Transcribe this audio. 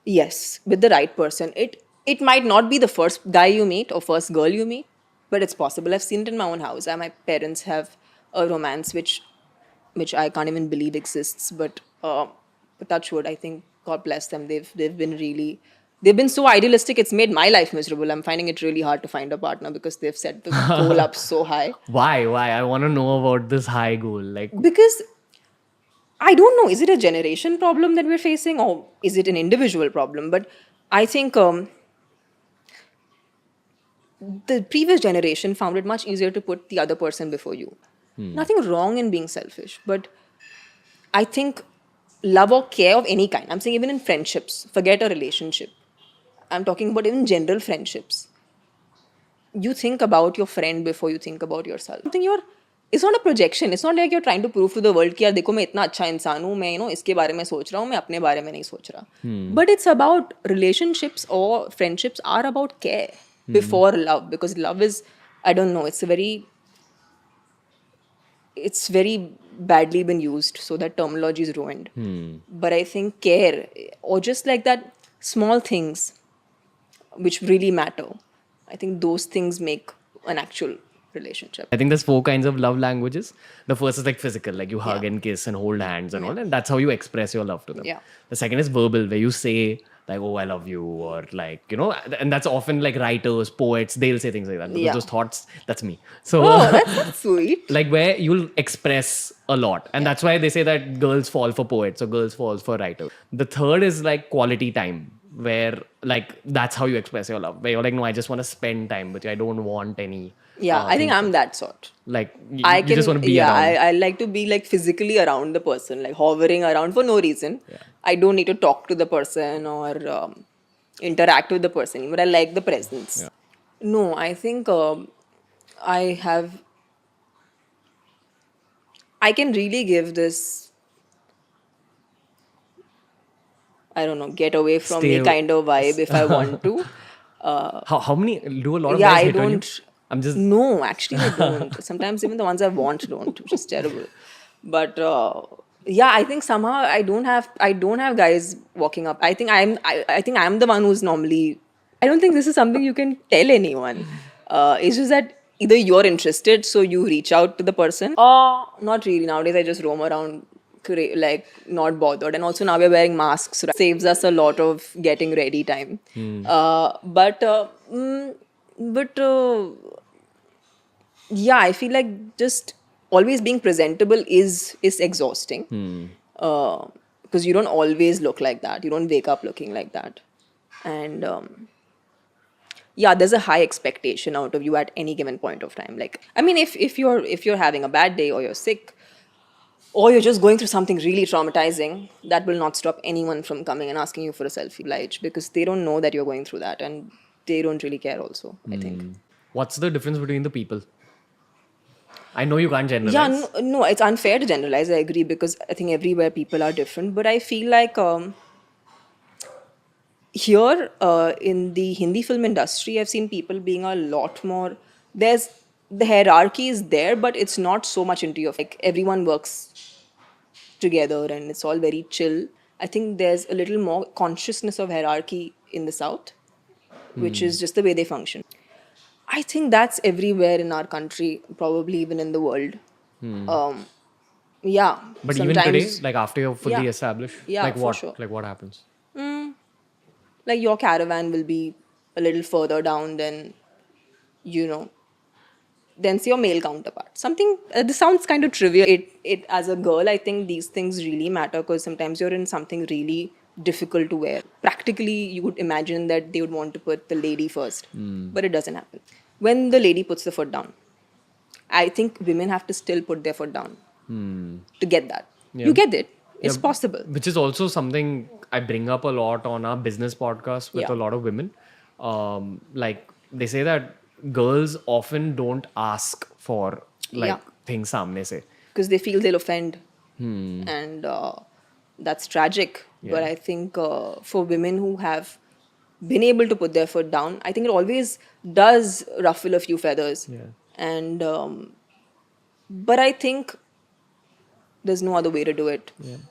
Yes, with the right person. It might not be the first guy you meet or first girl you meet, but it's possible. I've seen it in my own house. My parents have a romance which I can't even believe exists. But touch wood, I think God bless them. They've been so idealistic. It's made my life miserable. I'm finding it really hard to find a partner because they've set the goal up so high. Why? Why? I want to know about this high goal. Like, Because I don't know, is it a generation problem that we're facing or is it an individual problem? But I think the previous generation found it much easier to put the other person before you. Nothing wrong in being selfish, but I think love or care of any kind, I'm saying even in friendships, forget a relationship. I'm talking about even general friendships. You think about your friend before you think about yourself. It's not a projection. It's not like you're trying to prove to the world कि यार देखो मैं इतना अच्छा इंसान हूँ, मैं इसके बारे में सोच रहा हूँ, मैं अपने बारे में नहीं सोच रहा. But it's about relationships or friendships are about care before love, because love is, I don't know, it's very badly been used, so that terminology is ruined. But I think care, or just like that small things which really matter, I think those things make an actual relationship. I think there's 4 kinds of love languages. The first is like physical, like you hug Yeah. and kiss and hold hands and all, and that's how you express your love to them. Yeah. The second is verbal, where you say like, "Oh, I love you," or like, and that's often like writers, poets, they'll say things like that because Yeah. those thoughts, that's me. So, Oh, that's sweet. like where you'll express a lot, and that's why they say that girls fall for poets or girls fall for writers. The third is like quality time, where like that's how you express your love, where you're like, no, I just want to spend time with you, I don't want any Yeah, I think things I'm that sort. like I you just can, want to be yeah, around. I like to be like physically around the person, like hovering around for no reason. I don't need to talk to the person or interact with the person, but I like the presence. No, I think I have, I can really give this, I don't know, get away from Stay me kind of vibe if I want to. how many do a lot of Yeah, guys I hit on you? don't. I'm just No, actually, I don't. Sometimes even the ones I want don't, which is terrible. But yeah, I think somehow I don't have guys walking up. I think I'm the one who's normally. I don't think this is something you can tell anyone. It's just that either you're interested, so you reach out to the person, or not really. Nowadays, I just roam around like not bothered, and also now we're wearing masks, right? Saves us a lot of getting ready time. But yeah, I feel like just always being presentable is exhausting, because you don't always look like that, you don't wake up looking like that. And yeah, there's a high expectation out of you at any given point of time. Like, I mean, if you're having a bad day or you're sick or you're just going through something really traumatizing, that will not stop anyone from coming and asking you for a selfie, like, because they don't know that you're going through that, and they don't really care also, I think. what's the difference between the people? I know you can't Yeah, generalize. no, it's unfair to generalize. I agree, because I think everywhere people are different. But I feel like here in the Hindi film industry, I've seen people being a lot more. There's the hierarchy is there, but it's not so much into your. Like, everyone works together and it's all very chill. I think there's a little more consciousness of hierarchy in the South, which is just the way they function. I think that's everywhere in our country, probably even in the world. Yeah, But even today, sometimes. like after you're fully Yeah, established, yeah, like for what? sure. Like what happens? Like, your caravan will be a little further down than, you know, than your male counterpart. Something, this sounds kind of trivial. It as a girl, I think these things really matter, because sometimes you're in something really difficult to wear. Practically, you would imagine that they would want to put the lady first, but it doesn't happen. When the lady puts the foot down, I think women have to still put their foot down to get that. Yeah. You get it. It's Yeah, possible. which is also something I bring up a lot on our business podcast with Yeah. a lot of women. Like they say that girls often don't ask for like Yeah. things samne se. Because they feel they'll offend. And that's tragic. But Yeah. I think for women who have been able to put their foot down, I think it always does ruffle a few feathers. Yeah. And but I think there's no other way to do it. Yeah.